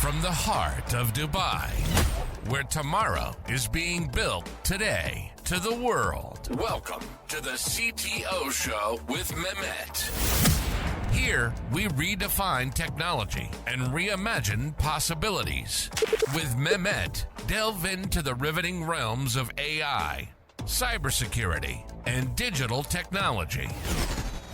from the heart of Dubai, where tomorrow is being built today, to the world. Welcome to the CTO Show with Mehmet. Here, we redefine technology and reimagine possibilities. With Mehmet, delve into the riveting realms of AI, cybersecurity, and digital technology.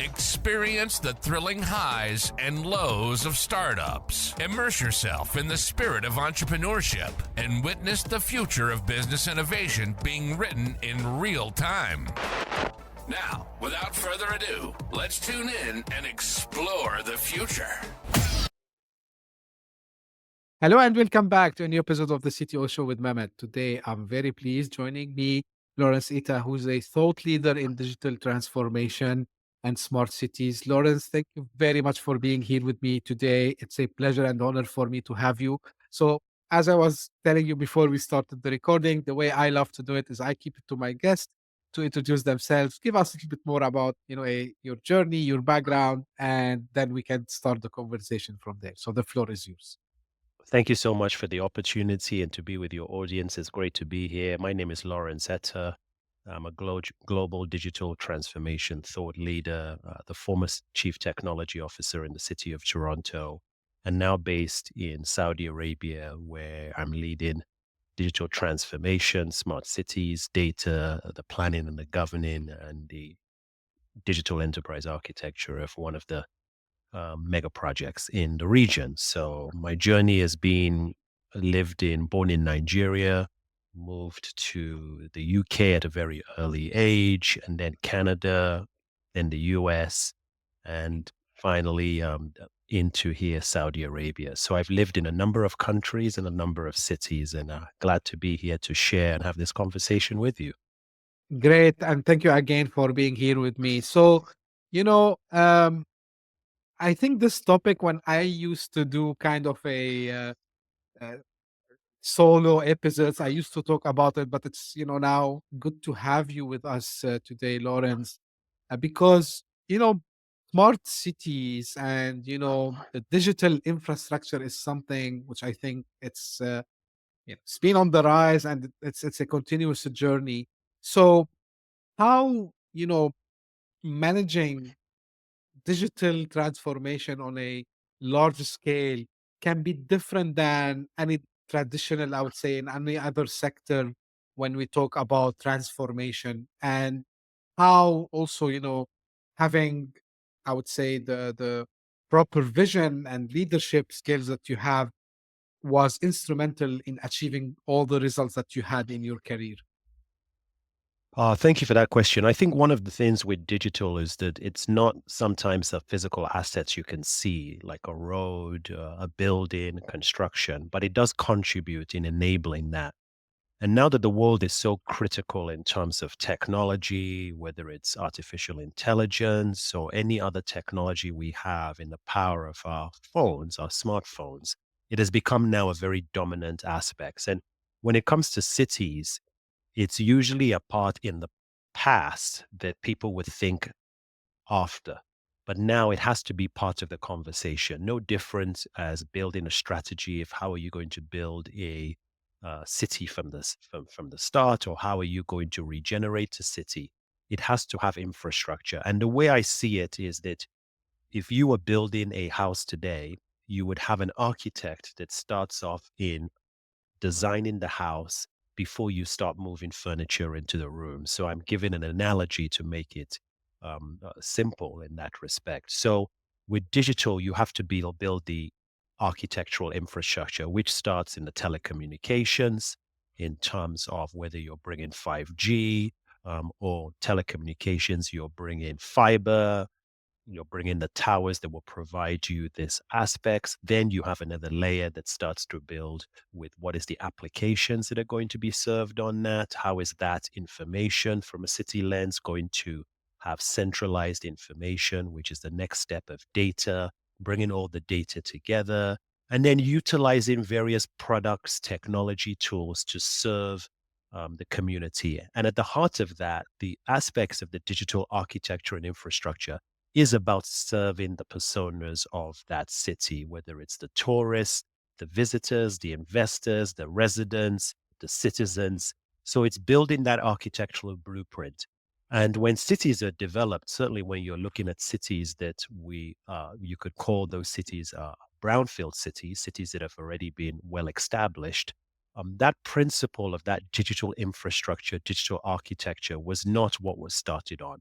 Experience the thrilling highs and lows of startups. Immerse yourself in the spirit of entrepreneurship and witness the future of business innovation being written in real time. Now, without further ado, let's tune in and explore the future. Hello and welcome back to a new episode of the CTO Show with Mehmet. Today, I'm very pleased joining me, Lawrence Eta, who's a thought leader in digital transformation and smart cities. Lawrence, thank you very much for being here with me today. It's a pleasure and honor for me to have you. So, as I was telling you before we started the recording, the way I love to do it is I keep it to my guests to introduce themselves, give us a little bit more about, your journey, your background, and then we can start the conversation from there. So the floor is yours. Thank you so much for the opportunity and to be with your audience. It's great to be here. My name is Lawrence Eta. I'm a global digital transformation thought leader, the former chief technology officer in the city of Toronto, and now based in Saudi Arabia, where I'm leading digital transformation, smart cities, data, the planning and the governing, and the digital enterprise architecture of one of the mega projects in the region. So my journey has been born in Nigeria, moved to the UK at a very early age, and then Canada, then the US, and finally into here, Saudi Arabia. So I've lived in a number of countries and a number of cities, and glad to be here to share and have this conversation with you. Great. And thank you again for being here with me. So, you know, um, I think this topic, when I used to do kind of a uh, solo episodes, I used to talk about it, but it's, now good to have you with us today, Lawrence, because, smart cities and, the digital infrastructure is something which I think it's been on the rise and it's a continuous journey. So how, managing digital transformation on a large scale can be different than any traditional, I would say, in any other sector when we talk about transformation, and how also, having, I would say, the proper vision and leadership skills that you have was instrumental in achieving all the results that you had in your career. Thank you for that question. I think one of the things with digital is that it's not sometimes the physical assets you can see, like a road, a building, construction, but it does contribute in enabling that. And now that the world is so critical in terms of technology, whether it's artificial intelligence or any other technology we have in the power of our phones, our smartphones, it has become now a very dominant aspect. And when it comes to cities, it's usually a part in the past that people would think after. But now it has to be part of the conversation. No different as building a strategy of how are you going to build a city from the start, or how are you going to regenerate a city. It has to have infrastructure. And the way I see it is that if you were building a house today, you would have an architect that starts off in designing the house before you start moving furniture into the room. So I'm giving an analogy to make it simple in that respect. So with digital, you have to build the architectural infrastructure, which starts in the telecommunications in terms of whether you're bringing 5G or telecommunications, you're bringing fiber, you'll bring in the towers that will provide you this aspects. Then you have another layer that starts to build with what is the applications that are going to be served on that. How is that information from a city lens going to have centralized information, which is the next step of data, bringing all the data together, and then utilizing various products, technology tools to serve the community. And at the heart of that, the aspects of the digital architecture and infrastructure is about serving the personas of that city, whether it's the tourist, the visitors, the investors, the residents, the citizens. So it's building that architectural blueprint. And when cities are developed, certainly when you're looking at cities that you could call those cities brownfield cities, cities that have already been well established, that principle of that digital infrastructure, digital architecture was not what was started on.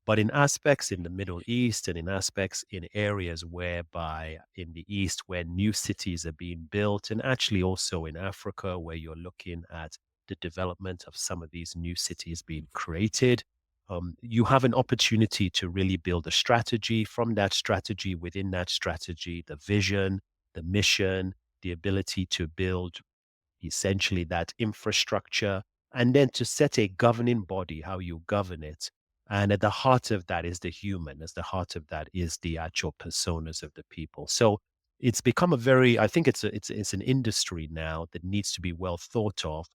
But in aspects in the Middle East and in aspects in areas whereby in the East where new cities are being built, and actually also in Africa where you're looking at the development of some of these new cities being created, you have an opportunity to really build a strategy. From that strategy, within that strategy, the vision, the mission, the ability to build essentially that infrastructure, and then to set a governing body, how you govern it. And at the heart of that is the human, as the heart of that is the actual personas of the people. So it's become a very, I think it's an industry now that needs to be well thought of.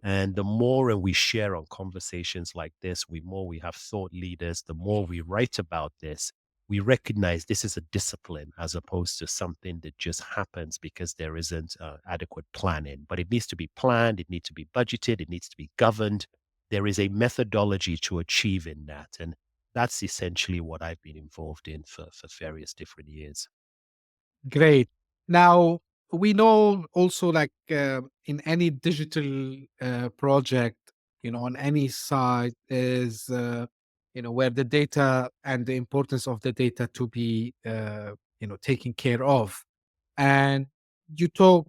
And the more we share on conversations like this, we have thought leaders, the more we write about this, we recognize this is a discipline as opposed to something that just happens because there isn't adequate planning. But it needs to be planned, it needs to be budgeted, it needs to be governed. There is a methodology to achieving that. And that's essentially what I've been involved in for various different years. Great. Now, we know also like in any digital project, on any side is, where the data and the importance of the data to be, taken care of. And you talk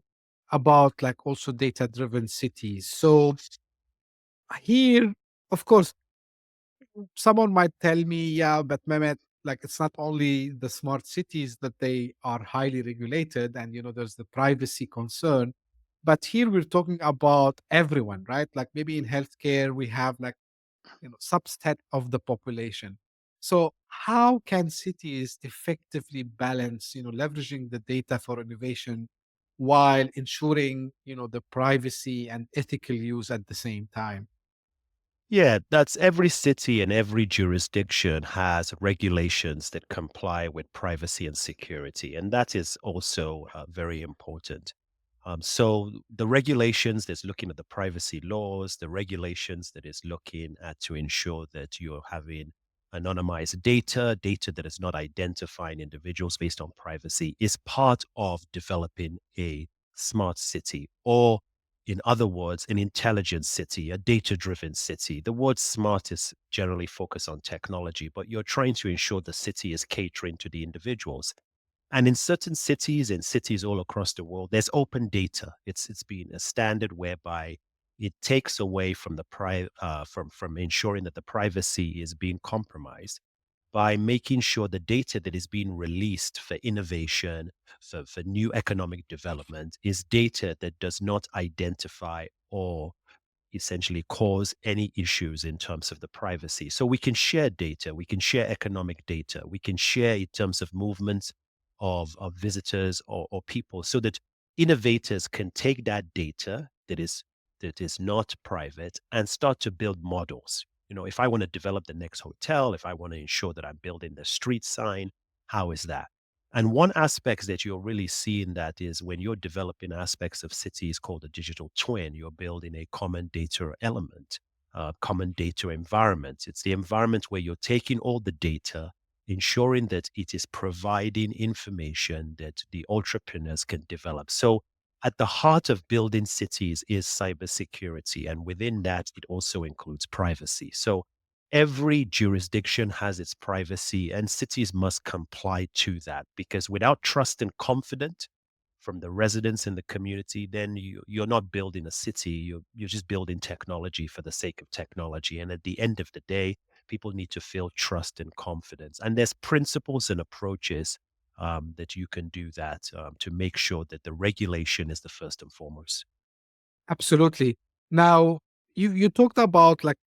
about like also data driven cities. So here, of course, someone might tell me, yeah, but Mehmet, like it's not only the smart cities that they are highly regulated and there's the privacy concern, but here we're talking about everyone, right? Like maybe in healthcare we have like subset of the population. So how can cities effectively balance leveraging the data for innovation while ensuring the privacy and ethical use at the same time? Yeah, that's every city and every jurisdiction has regulations that comply with privacy and security. And that is also very important. So the regulations that's looking at the privacy laws, the regulations that is looking at to ensure that you're having anonymized data, data that is not identifying individuals based on privacy is part of developing a smart city, or in other words, an intelligent city, a data driven city. The word smart is generally focused on technology, but you're trying to ensure the city is catering to the individuals. And in certain cities and cities all across the world, there's open data. It's been a standard whereby it takes away from from ensuring that the privacy is being compromised by making sure the data that is being released for innovation, for new economic development, is data that does not identify or essentially cause any issues in terms of the privacy. So we can share data, we can share economic data, we can share in terms of movements of visitors or people, so that innovators can take that data that is not private and start to build models. If I want to develop the next hotel, if I want to ensure that I'm building the street sign, how is that? And one aspect that you're really seeing that is when you're developing aspects of cities called a digital twin, you're building a common data element, common data environment. It's the environment where you're taking all the data, ensuring that it is providing information that the entrepreneurs can develop. So at the heart of building cities is cybersecurity. And within that, it also includes privacy. So every jurisdiction has its privacy, and cities must comply to that, because without trust and confidence from the residents in the community, then you're not building a city, you're just building technology for the sake of technology. And at the end of the day, people need to feel trust and confidence. And there's principles and approaches that you can do that to make sure that the regulation is the first and foremost. Absolutely. Now, you talked about like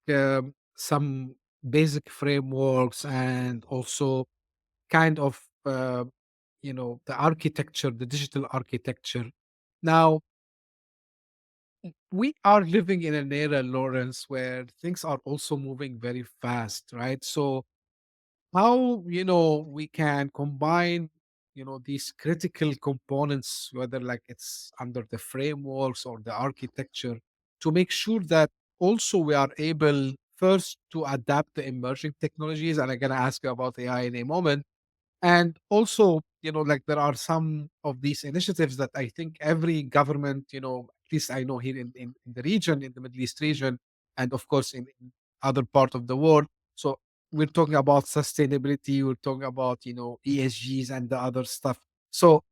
some basic frameworks and also kind of the architecture, the digital architecture. Now, we are living in an era, Lawrence, where things are also moving very fast, right? So how we can combine these critical components, whether like it's under the frameworks or the architecture, to make sure that also we are able first to adapt the emerging technologies. And I'm going to ask you about AI in a moment. And also, like there are some of these initiatives that I think every government, at least I know here in the region, in the Middle East region, and of course in other part of the world. So we're talking about sustainability, we're talking about, ESGs and the other stuff. So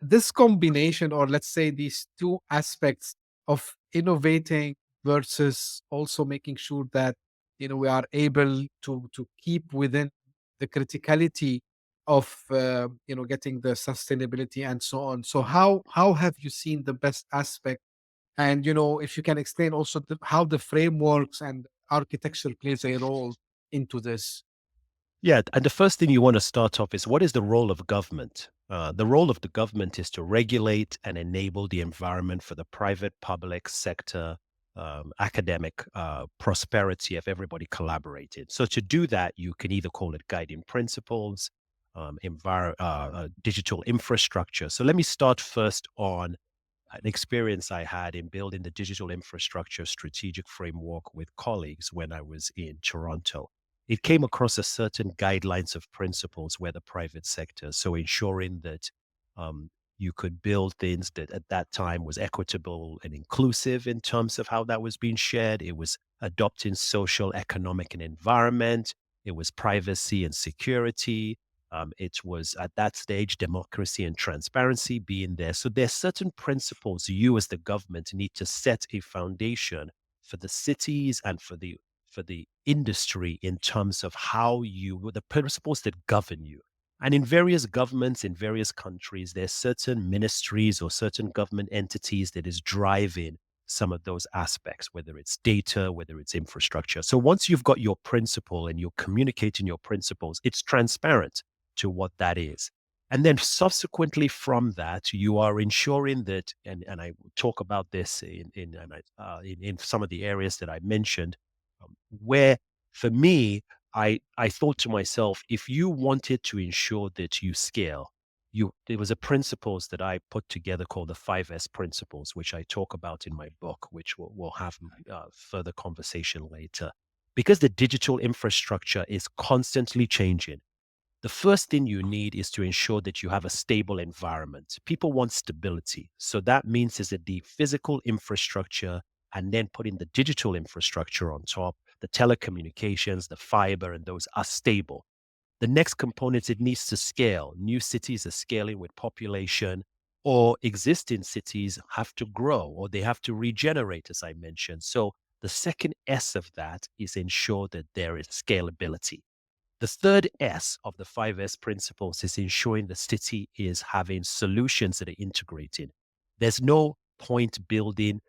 this combination, or let's say these two aspects of innovating versus also making sure that we are able to keep within the criticality of getting the sustainability and so on. So how have you seen the best aspect? And if you can explain also how the frameworks and architecture plays a role into this. Yeah, and the first thing you want to start off is, what is the role of government? The role of the government is to regulate and enable the environment for the private, public sector, academic prosperity of everybody collaborating. So to do that, you can either call it guiding principles, digital infrastructure. So let me start first on an experience I had in building the digital infrastructure strategic framework with colleagues when I was in Toronto. It came across a certain guidelines of principles where the private sector, so ensuring that you could build things that at that time was equitable and inclusive in terms of how that was being shared. It was adopting social, economic, and environment. It was privacy and security. It was at that stage democracy and transparency being there. So there's certain principles you as the government need to set a foundation for the cities and for the industry in terms of how the principles that govern you. And in various governments in various countries, there's certain ministries or certain government entities that is driving some of those aspects, whether it's data, whether it's infrastructure. So once you've got your principle and you're communicating your principles, it's transparent to what that is. And then subsequently from that, you are ensuring that, and I talk about this in some of the areas that I mentioned, where for me, I thought to myself, if you wanted to ensure that you scale, there was a principles that I put together called the 5S principles, which I talk about in my book, which we'll have further conversation later. Because the digital infrastructure is constantly changing, the first thing you need is to ensure that you have a stable environment. People want stability. So that means is that the physical infrastructure and then putting the digital infrastructure on top, the telecommunications, the fiber, and those are stable. The next component, it needs to scale. New cities are scaling with population, or existing cities have to grow or they have to regenerate, as I mentioned. So the second S of that is ensure that there is scalability. The third S of the 5S principles is ensuring the city is having solutions that are integrated. There's no point building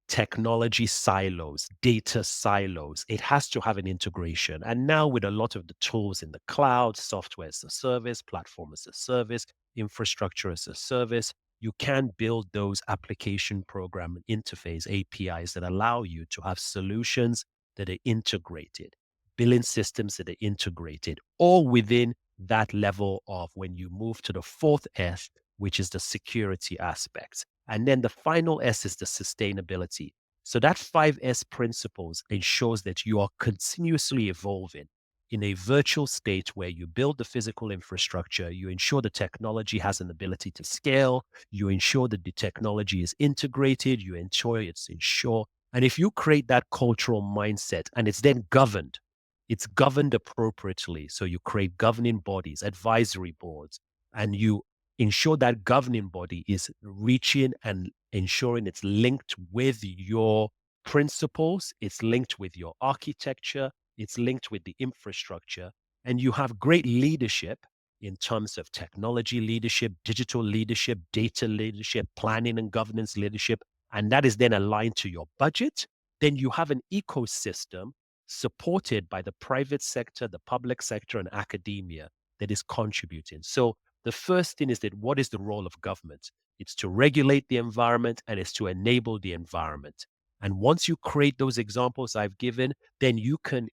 technology silos, data silos. It has to have an integration. And now, with a lot of the tools in the cloud, software as a service, platform as a service, infrastructure as a service, you can build those application program interface APIs that allow you to have solutions that are integrated, billing systems that are integrated, all within that level of when you move to the fourth S, which is the security aspects. And then the final S is the sustainability. So that 5S principles ensures that you are continuously evolving in a virtual state where you build the physical infrastructure, you ensure the technology has an ability to scale, you ensure that the technology is integrated, you ensure it's ensure. And if you create that cultural mindset and it's governed appropriately. So you create governing bodies, advisory boards, and you ensure that governing body is reaching and ensuring it's linked with your principles, it's linked with your architecture, it's linked with the infrastructure, and you have great leadership in terms of technology leadership, digital leadership, data leadership, planning and governance leadership, and that is then aligned to your budget. Then you have an ecosystem supported by the private sector, the public sector, and academia that is contributing. So the first thing is that, what is the role of government? It's to regulate the environment and it's to enable the environment. And once you create those examples I've given, then you can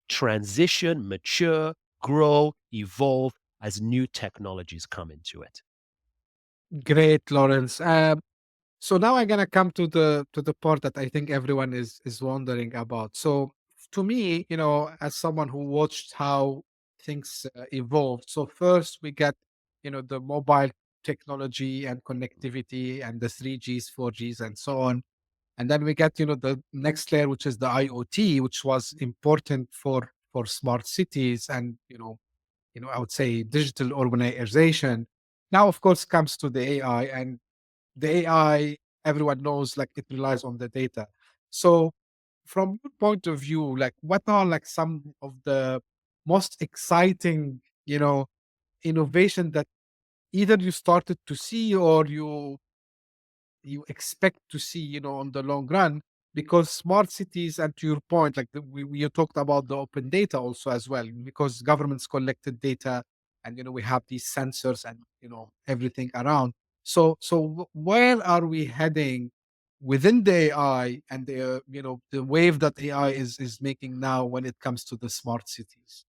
transition, mature, grow, evolve, as new technologies come into it. Great, Lawrence. So now I'm gonna come to the part that I think everyone is wondering about. So to me, as someone who watched how things evolved. So first we get, the mobile technology and connectivity and the 3Gs, 4Gs, and so on. And then we get, the next layer, which is the IoT, which was important for smart cities and I would say digital organization. Now, of course, comes to the AI, and the AI, everyone knows, like, it relies on the data. So from your point of view, like, what are like some of the most exciting, innovation that either you started to see or you expect to see, on the long run? Because smart cities, and to your point, like you talked about the open data also as well, because governments collected data, and we have these sensors and everything around. So where are we heading within the AI and the wave that AI is making now when it comes to the smart cities?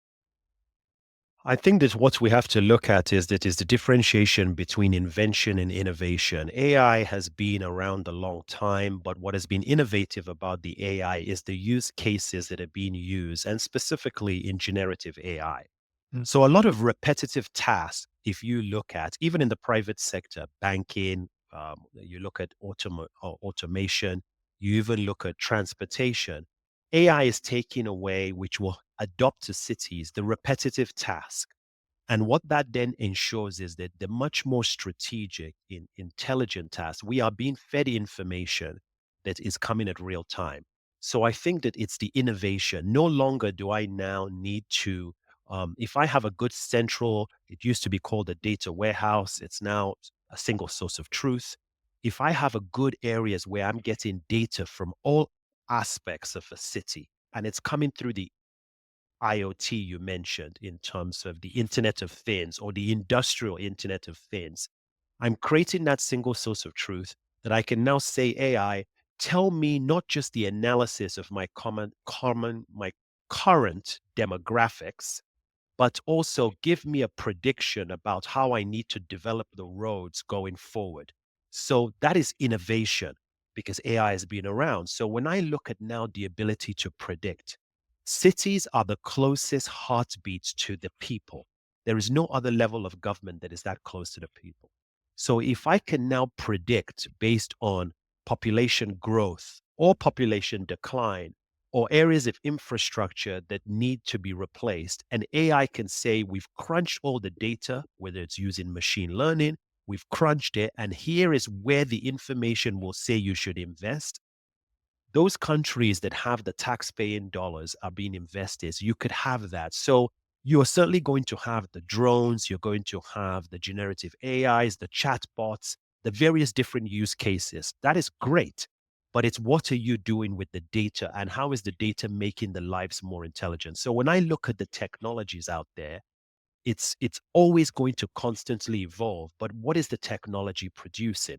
I think that what we have to look at is the differentiation between invention and innovation. AI has been around a long time, but what has been innovative about the AI is the use cases that are being used, and specifically in generative AI. Mm. So a lot of repetitive tasks, if you look at even in the private sector, banking, you look at automation, you even look at transportation. AI is taking away, which will adopt to cities, the repetitive task. And what that then ensures is that the much more strategic, intelligent tasks, we are being fed information that is coming at real time. So I think that it's the innovation. No longer do I now need to, if I have a good central, it used to be called a data warehouse, it's now a single source of truth. If I have a good areas where I'm getting data from all aspects of a city and it's coming through the IoT you mentioned in terms of the Internet of Things or the industrial Internet of Things, I'm creating that single source of truth that I can now say, AI, tell me not just the analysis of my current demographics, but also give me a prediction about how I need to develop the roads going forward. So that is innovation because AI has been around. So when I look at now the ability to predict, cities are the closest heartbeats to the people. There is no other level of government that is that close to the people. So if I can now predict based on population growth or population decline, or areas of infrastructure that need to be replaced. And AI can say, we've crunched all the data, whether it's using machine learning, we've crunched it, and here is where the information will say you should invest. Those countries that have the tax-paying dollars are being invested. So you could have that. So you are certainly going to have the drones, you're going to have the generative AIs, the chatbots, the various different use cases. That is great. But it's what are you doing with the data and how is the data making the lives more intelligent? So when I look at the technologies out there, it's always going to constantly evolve. But what is the technology producing?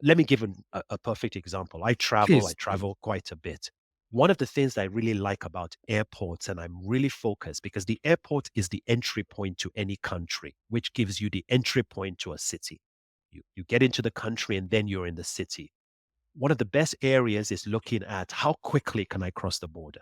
Let me give a perfect example. I Please. travel quite a bit. One of the things I really like about airports, and I'm really focused because the airport is the entry point to any country, which gives you the entry point to a city. You get into the country and then you're in the city. One of the best areas is looking at how quickly can I cross the border?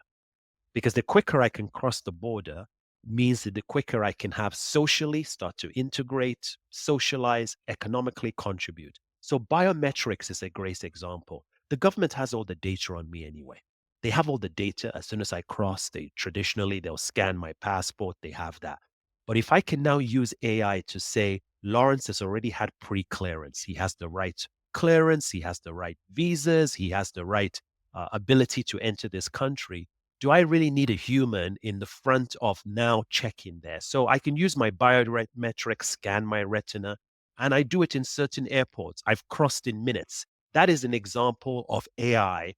Because the quicker I can cross the border means that the quicker I can have socially start to integrate, socialize, economically contribute. So biometrics is a great example. The government has all the data on me anyway. They have all the data as soon as I cross. They'll scan my passport, they have that. But if I can now use AI to say, Lawrence has already had pre-clearance, he has the right clearance, he has the right visas, he has the right ability to enter this country, do I really need a human in the front of now checking there? So I can use my biometric, scan my retina, and I do it in certain airports. I've crossed in minutes. That is an example of AI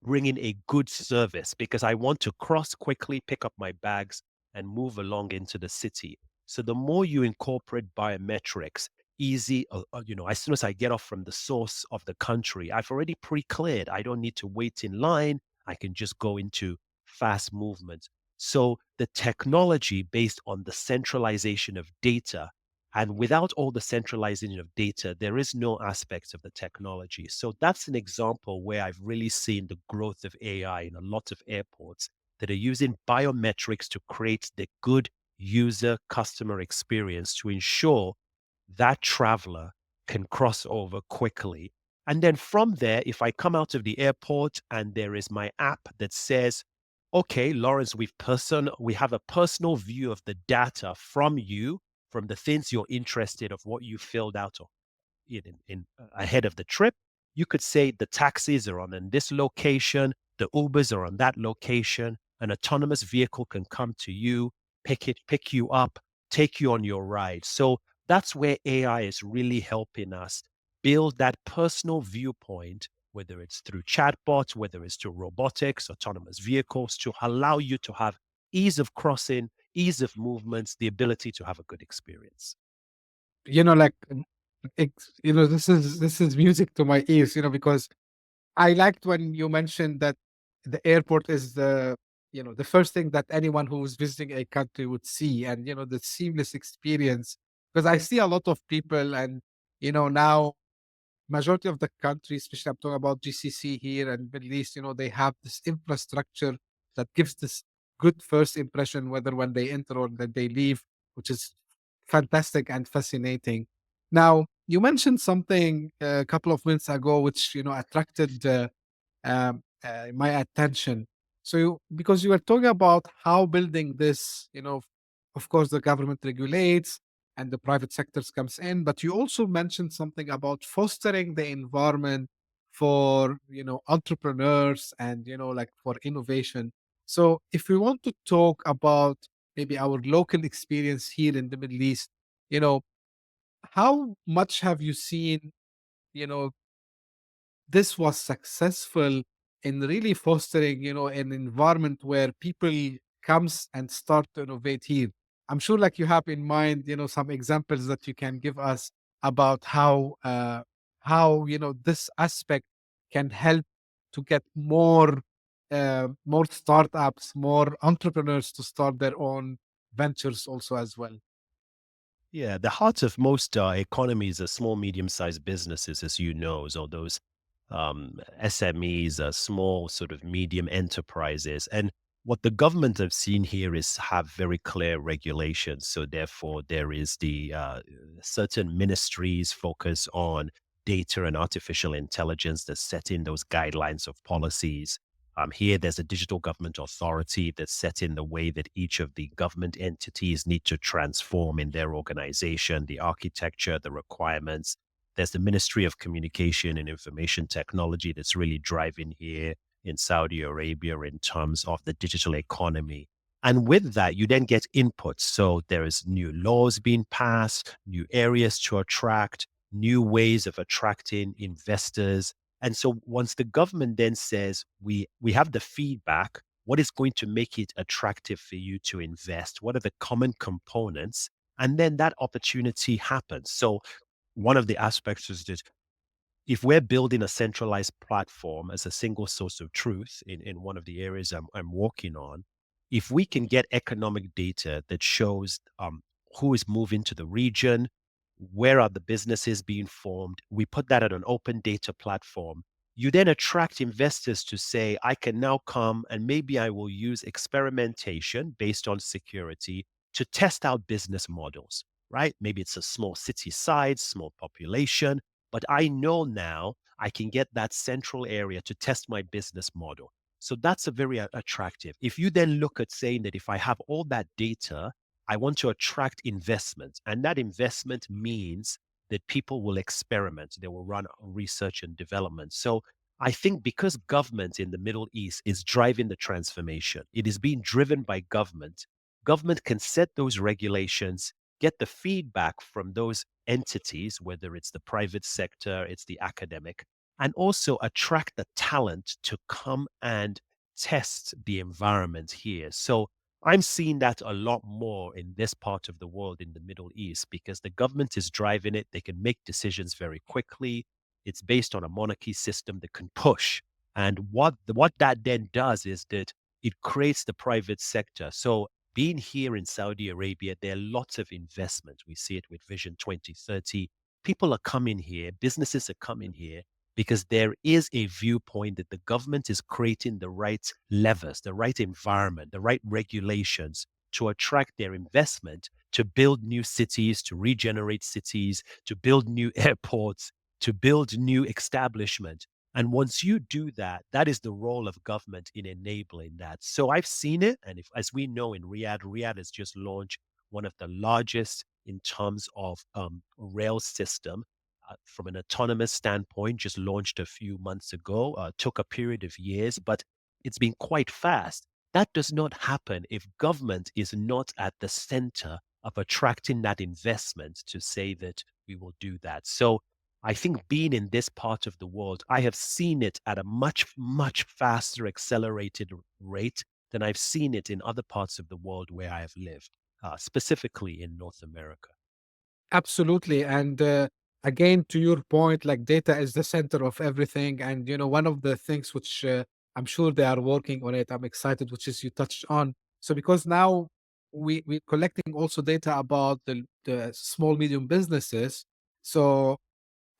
bringing a good service because I want to cross quickly, pick up my bags, and move along into the city. So the more you incorporate biometrics, easy, as soon as I get off from the source of the country, I've already pre-cleared. I don't need to wait in line. I can just go into fast movement. So the technology based on the centralization of data, and without all the centralization of data, there is no aspect of the technology. So that's an example where I've really seen the growth of AI in a lot of airports that are using biometrics to create the good user customer experience to ensure that traveler can cross over quickly. And then from there, if I come out of the airport and there is my app that says, okay, Lawrence, we have a personal view of the data from you, from the things you're interested of what you filled out in ahead of the trip. You could say the taxis are on in this location, the Ubers are on that location. An autonomous vehicle can come to you, pick you up, take you on your ride. So that's where AI is really helping us build that personal viewpoint, whether it's through chatbots, whether it's through robotics, autonomous vehicles, to allow you to have ease of crossing, ease of movements, the ability to have a good experience. Like, this is music to my ears, because I liked when you mentioned that the airport is the first thing that anyone who's visiting a country would see, and the seamless experience. Because I see a lot of people, and now majority of the countries, especially I'm talking about GCC here and Middle East, they have this infrastructure that gives this good first impression, whether when they enter or that they leave, which is fantastic and fascinating. Now, you mentioned something a couple of minutes ago, which attracted my attention. So, because you were talking about how building this, of course, the government regulates and the private sectors comes in, but you also mentioned something about fostering the environment for entrepreneurs and like for innovation. So, if we want to talk about maybe our local experience here in the Middle East, you know, how much have you seen, you know, this was successful in really fostering, an environment where people comes and start to innovate here? I'm sure like you have in mind, some examples that you can give us about how this aspect can help to get more startups, more entrepreneurs to start their own ventures also as well. Yeah, the heart of most economies are small, medium-sized businesses, as you know. So those SMEs are small, sort of medium enterprises. And what the government have seen here is have very clear regulations. So therefore, there is the certain ministries focus on data and artificial intelligence that's setting those guidelines of policies. Here, there's a digital government authority that's setting the way that each of the government entities need to transform in their organization, the architecture, the requirements. There's the Ministry of Communication and Information Technology that's really driving here in Saudi Arabia in terms of the digital economy. And with that, you then get inputs. So there is new laws being passed, new areas to attract, new ways of attracting investors. And so once the government then says, we have the feedback, what is going to make it attractive for you to invest? What are the common components? And then that opportunity happens. So one of the aspects is that if we're building a centralized platform as a single source of truth in one of the areas I'm working on, if we can get economic data that shows who is moving to the region, where are the businesses being formed, we put that at an open data platform. You then attract investors to say, I can now come and maybe I will use experimentation based on security to test out business models, right? Maybe it's a small city size, small population, but I know now I can get that central area to test my business model. So that's a very attractive. If you then look at saying that if I have all that data, I want to attract investment, and that investment means that people will experiment, they will run research and development. So I think because government in the Middle East is driving the transformation, it is being driven by government. Government can set those regulations, get the feedback from those entities, whether it's the private sector, it's the academic, and also attract the talent to come and test the environment here. So I'm seeing that a lot more in this part of the world in the Middle East because the government is driving it. They can make decisions very quickly. It's based on a monarchy system that can push. And what that then does is that it creates the private sector. So being here in Saudi Arabia, there are lots of investment. We see it with Vision 2030. People are coming here, businesses are coming here because there is a viewpoint that the government is creating the right levers, the right environment, the right regulations to attract their investment, to build new cities, to regenerate cities, to build new airports, to build new establishment. And once you do that, that is the role of government in enabling that. So I've seen it. And if, as we know in Riyadh has just launched one of the largest in terms of rail system from an autonomous standpoint, just launched a few months ago, took a period of years, but it's been quite fast. That does not happen if government is not at the center of attracting that investment to say that we will do that. So I think being in this part of the world, I have seen it at a much, much faster accelerated rate than I've seen it in other parts of the world where I have lived, specifically in North America. Absolutely. And again, to your point, like data is the center of everything. And, one of the things which I'm sure they are working on it, I'm excited, which is you touched on. So, because now we're collecting also data about the small, medium businesses. So,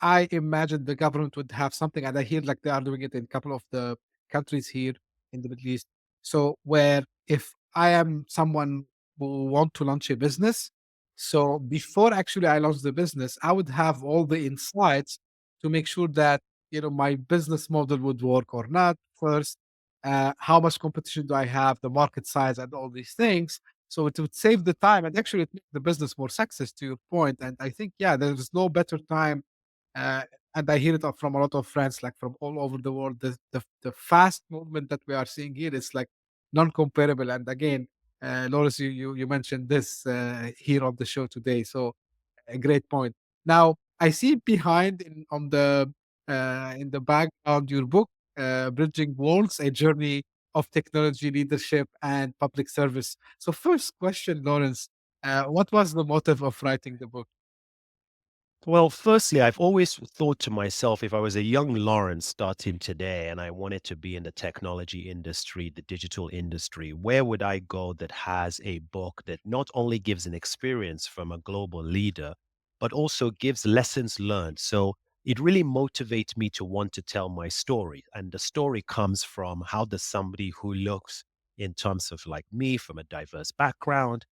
I imagine the government would have something, and I hear like they are doing it in a couple of the countries here in the Middle East. So where if I am someone who want to launch a business, so before actually I launch the business, I would have all the insights to make sure that my business model would work or not first. How much competition do I have, the market size, and all these things. So it would save the time and actually it make the business more success to your point. And I think there is no better time uh, and I hear it from a lot of friends, like from all over the world. The fast movement that we are seeing here is like non-comparable. And again, Lawrence, you mentioned this here on the show today, so a great point. Now I see behind on the in the background your book, "Bridging Worlds: A Journey of Technology, Leadership, and Public Service." So, first question, Lawrence, what was the motive of writing the book? Well, firstly, I've always thought to myself, if I was a young Lawrence starting today and I wanted to be in the technology industry, the digital industry, where would I go that has a book that not only gives an experience from a global leader, but also gives lessons learned? So it really motivates me to want to tell my story. And the story comes from how does somebody who looks in terms of like me from a diverse background,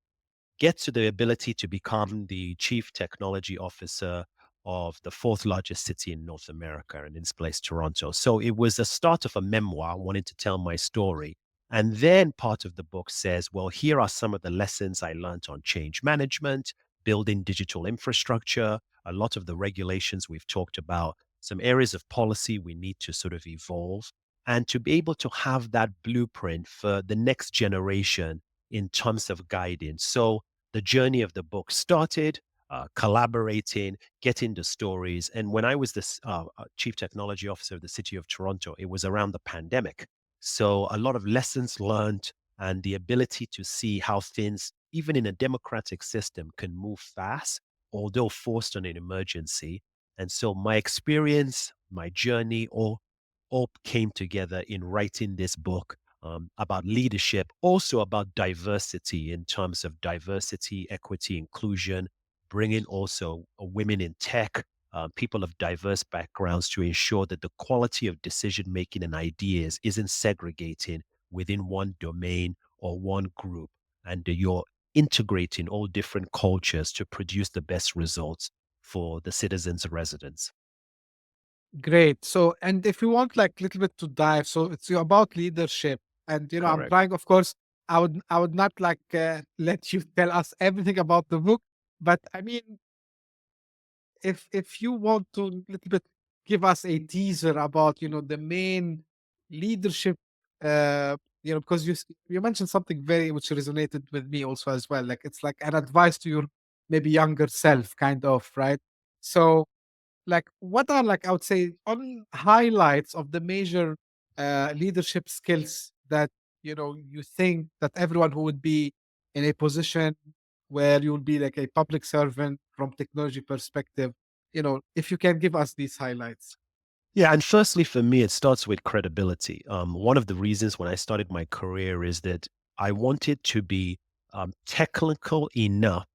get to the ability to become the chief technology officer of the fourth largest city in North America, and in this place, Toronto. So it was the start of a memoir, wanting to tell my story. And then part of the book says, well, here are some of the lessons I learned on change management, building digital infrastructure, a lot of the regulations we've talked about, some areas of policy we need to sort of evolve, and to be able to have that blueprint for the next generation in terms of guidance. So the journey of the book started, collaborating, getting the stories. And when I was the chief technology officer of the city of Toronto, it was around the pandemic. So a lot of lessons learned and the ability to see how things, even in a democratic system, can move fast, although forced on an emergency. And so my experience, my journey, all came together in writing this book about leadership, also about diversity in terms of diversity, equity, inclusion, bringing also women in tech, people of diverse backgrounds to ensure that the quality of decision making and ideas isn't segregating within one domain or one group. And you're integrating all different cultures to produce the best results for the citizens and residents. Great. So, and if you want like a little bit to dive, so it's about leadership, and I'm Correct. trying, of course, I would not like let you tell us everything about the book, but I mean, if you want to little bit give us a teaser about the main leadership, because you mentioned something very which resonated with me also as well, like it's like an advice to your maybe younger self, kind of, right? So like what are, like, I would say, on highlights of the major leadership skills that you think that everyone who would be in a position where you will be like a public servant from technology perspective, if you can give us these highlights. Yeah, and firstly, for me, it starts with credibility. One of the reasons when I started my career is that I wanted to be technical enough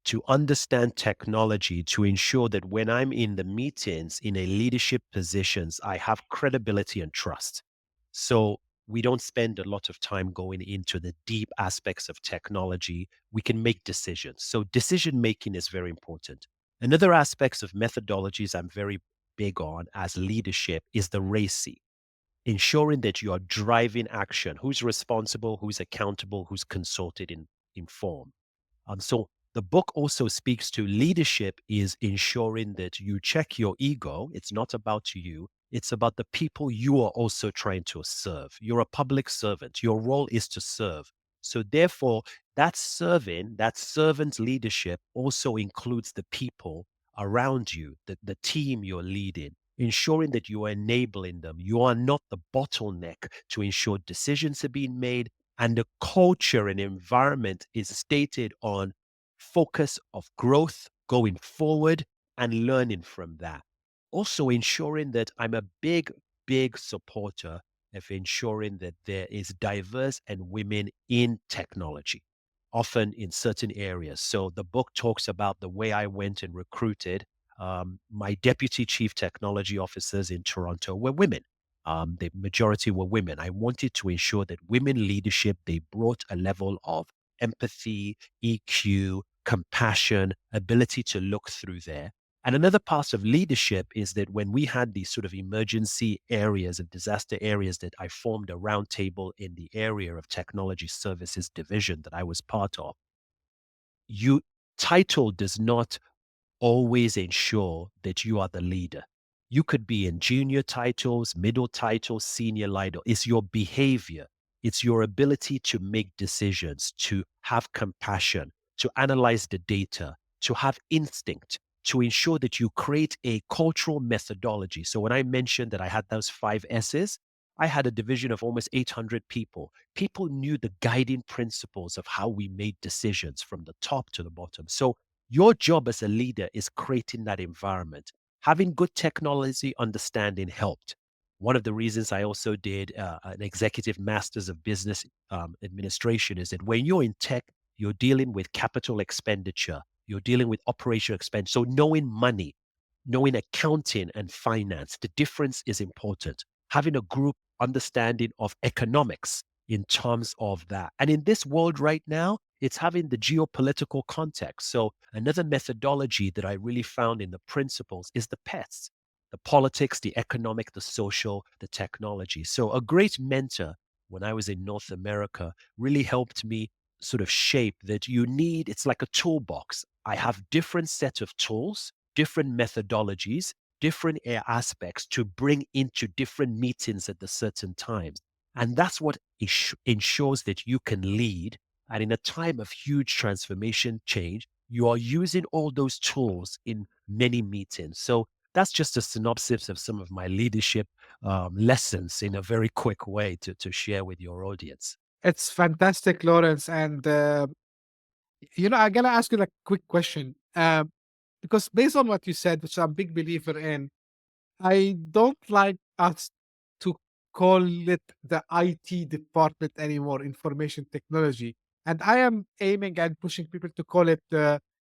to understand technology to ensure that when I'm in the meetings in a leadership positions, I have credibility and trust. So we don't spend a lot of time going into the deep aspects of technology. We can make decisions. So decision making is very important. Another aspects of methodologies I'm very big on as leadership is the RACI, ensuring that you are driving action. Who's responsible, who's accountable, who's consulted and informed. So the book also speaks to leadership is ensuring that you check your ego. It's not about you. It's about the people you are also trying to serve. You're a public servant. Your role is to serve. So therefore, that serving, that servant leadership also includes the people around you, the team you're leading, ensuring that you are enabling them. You are not the bottleneck to ensure decisions are being made, and the culture and environment is stated on focus of growth going forward and learning from that. Also ensuring that I'm a big supporter of ensuring that there is diverse and women in technology, often in certain areas. So the book talks about the way I went and recruited my deputy chief technology officers in Toronto were women. The majority were women. I wanted to ensure that women leadership, they brought a level of empathy, EQ, compassion, ability to look through there. And another part of leadership is that when we had these sort of emergency areas and disaster areas, that I formed a roundtable in the area of technology services division that I was part of. You title does not always ensure that you are the leader. You could be in junior titles, middle titles, senior leader. It's your behavior. It's your ability to make decisions, to have compassion, to analyze the data, to have instinct, to ensure that you create a cultural methodology. So when I mentioned that I had those 5 S's, I had a division of almost 800 people. People knew the guiding principles of how we made decisions from the top to the bottom. So your job as a leader is creating that environment. Having good technology understanding helped. One of the reasons I also did an executive master's of business administration is that when you're in tech, you're dealing with capital expenditure, you're dealing with operational expense. So knowing money, knowing accounting and finance, the difference is important. Having a group understanding of economics in terms of that. And in this world right now, it's having the geopolitical context. So another methodology that I really found in the principles is the PETS, the politics, the economic, the social, the technology. So a great mentor when I was in North America really helped me sort of shape that you need, it's like a toolbox. I have different set of tools, different methodologies, different aspects to bring into different meetings at the certain times. And that's what ensures that you can lead. And in a time of huge transformation change, you are using all those tools in many meetings. So that's just a synopsis of some of my leadership lessons in a very quick way to share with your audience. It's fantastic, Lawrence. And I gotta ask you like a quick question. Because based on what you said, which I'm a big believer in, I don't like us to call it the IT department anymore, information technology. And I am aiming and pushing people to call it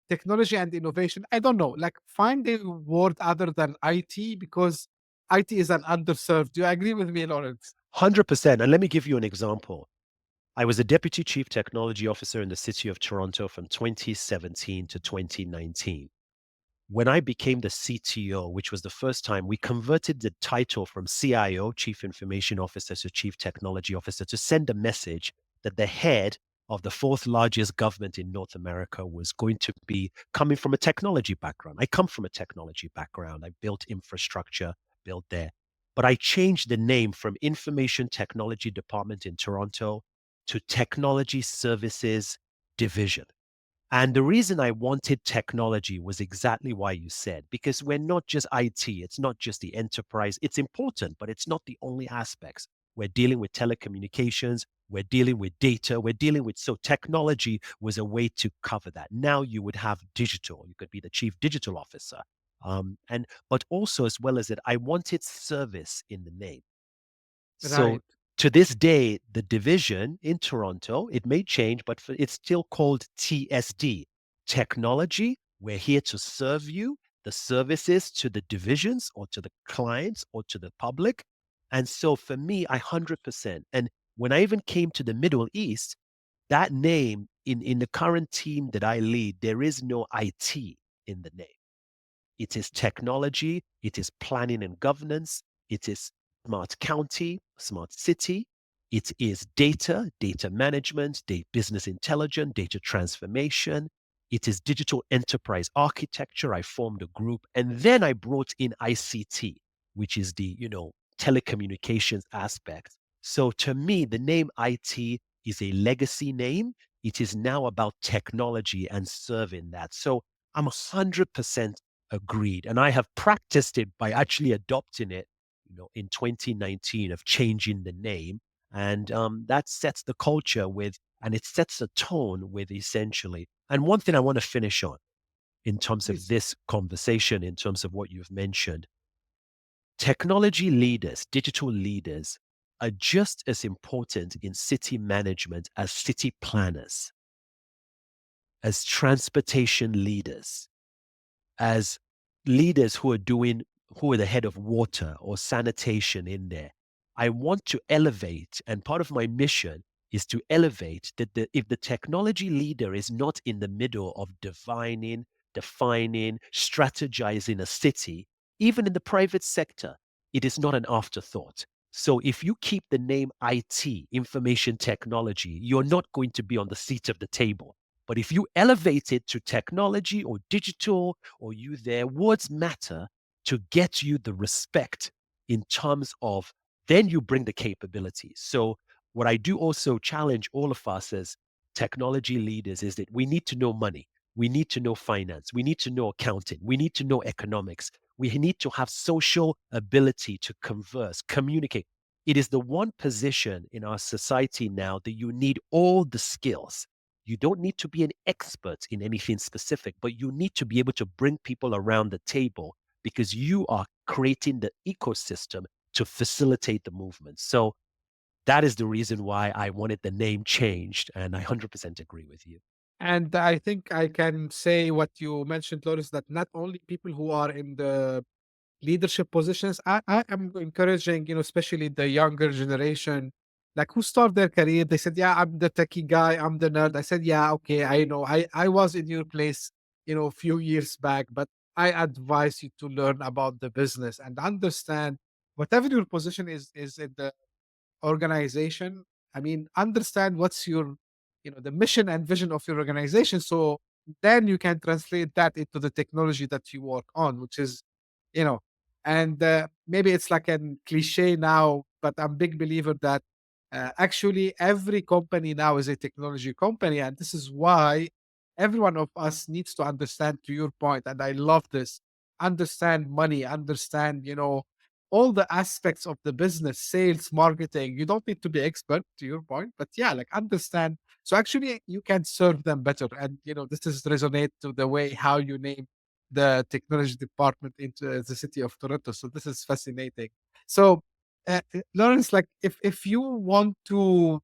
technology and innovation. I don't know, like find a word other than IT because IT is an underserved. Do you agree with me, Lawrence? 100%. And let me give you an example. I was a deputy chief technology officer in the city of Toronto from 2017 to 2019. When I became the CTO, which was the first time, we converted the title from CIO, Chief Information Officer, to Chief Technology Officer to send a message that the head of the fourth largest government in North America was going to be coming from a technology background. I come from a technology background. I built infrastructure, built there. But I changed the name from Information Technology Department in Toronto to Technology Services Division. And the reason I wanted technology was exactly why you said, because we're not just IT, it's not just the enterprise. It's important, but it's not the only aspects. We're dealing with telecommunications, we're dealing with data, we're dealing with, so technology was a way to cover that. Now you would have digital, you could be the chief digital officer. But also as well as that, I wanted service in the name. So Right. to this day, the division in Toronto, it may change, but it's still called TSD, technology. We're here to serve you, the services to the divisions or to the clients or to the public. And so for me, I 100%. And when I even came to the Middle East, that name in the current team that I lead, there is no IT in the name. It is technology, it is planning and governance, it is smart county, smart city, it is data, data management, business intelligence, data transformation, it is digital enterprise architecture. I formed a group and then I brought in ICT, which is the, telecommunications aspect. So to me, the name IT is a legacy name. It is now about technology and serving that. So I'm 100% agreed. And I have practiced it by actually adopting it, in 2019 of changing the name. And that sets the culture and it sets a tone with essentially. And one thing I want to finish on in terms of Please. this conversation, in terms of what you've mentioned, technology leaders, digital leaders are just as important in city management as city planners, as transportation leaders, as leaders who are the head of water or sanitation in there. I want to elevate, and part of my mission is to elevate that if the technology leader is not in the middle of defining, strategizing a city, even in the private sector, it is not an afterthought. So if you keep the name IT, information technology, you're not going to be on the seat of the table. But if you elevate it to technology or digital or you there, words matter to get you the respect in terms of then you bring the capabilities. So what I do also challenge all of us as technology leaders is that we need to know money. We need to know finance. We need to know accounting. We need to know economics. We need to have social ability to converse, communicate. It is the one position in our society now that you need all the skills. You don't need to be an expert in anything specific, but you need to be able to bring people around the table because you are creating the ecosystem to facilitate the movement. So that is the reason why I wanted the name changed. And I 100% agree with you. And I think I can say what you mentioned, Loris, that not only people who are in the leadership positions, I am encouraging, especially the younger generation, like who start their career. They said, yeah, I'm the techie guy, I'm the nerd. I said, yeah, okay, I know. I was in your place, a few years back, but I advise you to learn about the business and understand whatever your position is in the organization. I mean, understand what's your, the mission and vision of your organization. So then you can translate that into the technology that you work on, which is, you know, and maybe it's like a cliche now, but I'm a big believer that actually every company now is a technology company. And this is why every one of us needs to understand, to your point, and I love this, understand money, understand, all the aspects of the business, sales, marketing. You don't need to be expert, to your point, but yeah, like understand. So actually, you can serve them better. And this is resonate to the way how you name the technology department into the city of Toronto. So this is fascinating. So, Lawrence, like if you want to,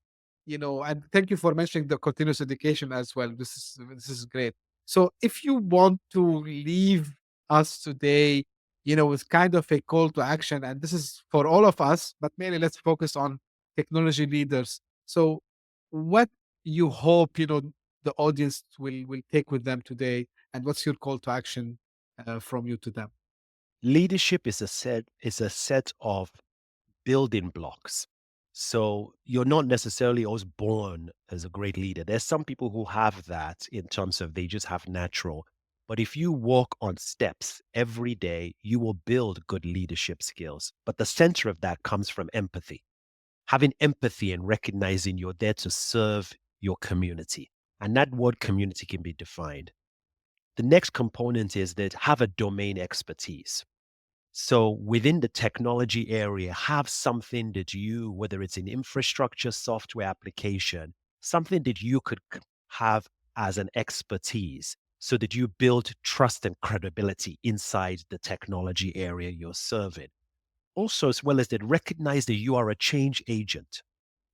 and thank you for mentioning the continuous education as well. This is great. So if you want to leave us today, with kind of a call to action. And this is for all of us, but mainly let's focus on technology leaders. So, what you hope the audience will take with them today, and what's your call to action from you to them? Leadership is a set of building blocks. So you're not necessarily always born as a great leader. There's some people who have that in terms of they just have natural. But if you walk on steps every day, you will build good leadership skills. But the center of that comes from empathy. Having empathy and recognizing you're there to serve your community. And that word community can be defined. The next component is that have a domain expertise. So within the technology area, have something that you, whether it's an infrastructure, software application, something that you could have as an expertise so that you build trust and credibility inside the technology area you're serving. Also, as well as that, recognize that you are a change agent.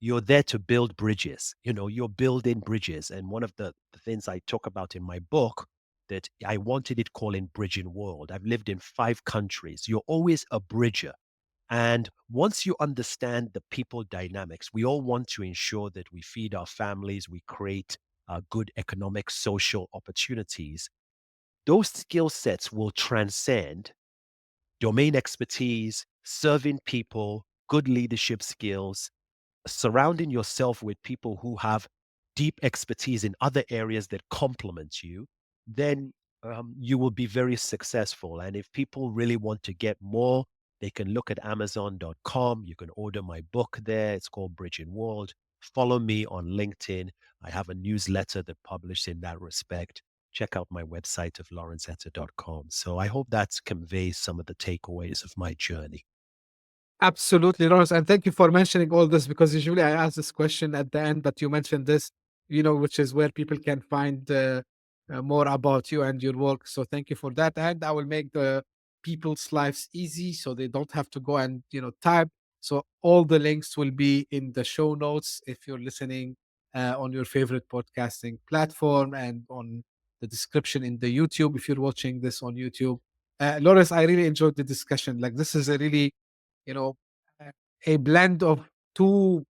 You're there to build bridges. You're building bridges. And one of the things I talk about in my book that I wanted it calling Bridging World. I've lived in 5 countries. You're always a bridger. And once you understand the people dynamics, we all want to ensure that we feed our families, we create good economic, social opportunities. Those skill sets will transcend domain expertise, serving people, good leadership skills, surrounding yourself with people who have deep expertise in other areas that complement you, then you will be very successful. And if people really want to get more, they can look at Amazon.com. You can order my book there. It's called Bridging World. Follow me on LinkedIn. I have a newsletter that publishes in that respect. Check out my website of lawrenceeta.com. So I hope that conveys some of the takeaways of my journey. Absolutely, Lawrence. And thank you for mentioning all this, because usually I ask this question at the end, but you mentioned this, which is where people can find more about you and your work. So thank you for that. And I will make the people's lives easy so they don't have to go and, type. So all the links will be in the show notes if you're listening on your favorite podcasting platform, and on the description in the YouTube if you're watching this on YouTube. Lawrence, I really enjoyed the discussion. Like, this is a really, you know, uh, a blend of two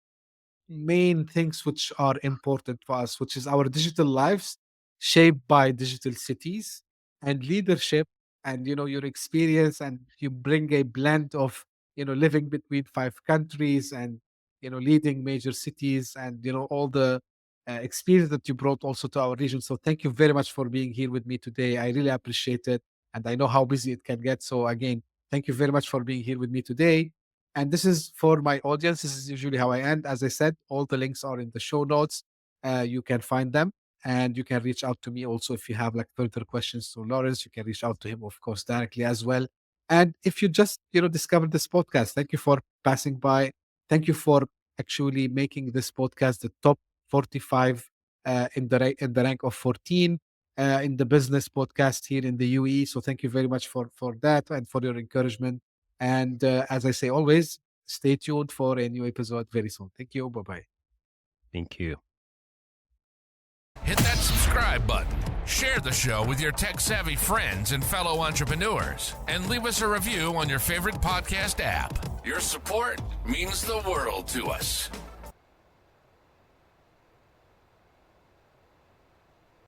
main things which are important for us, which is our digital lives shaped by digital cities, and leadership, and your experience, and you bring a blend of living between 5 countries, and leading major cities, and all the experience that you brought also to our region. So thank you very much for being here with me today. I really appreciate it, and I know how busy it can get. So again, thank you very much for being here with me today. And this is for my audience. This is usually how I end. As I said, all the links are in the show notes. You can find them, and you can reach out to me also if you have like further questions to Lawrence. You can reach out to him, of course, directly as well. And if you just discovered this podcast, thank you for passing by. Thank you for actually making this podcast the top 45 in the rank of 14 in the business podcast here in the UAE. So thank you very much for that, and for your encouragement. And as I say always, stay tuned for a new episode very soon. Thank you. Bye bye. Thank you. Hit that subscribe button, share the show with your tech-savvy friends and fellow entrepreneurs, and leave us a review on your favorite podcast app. Your support means the world to us.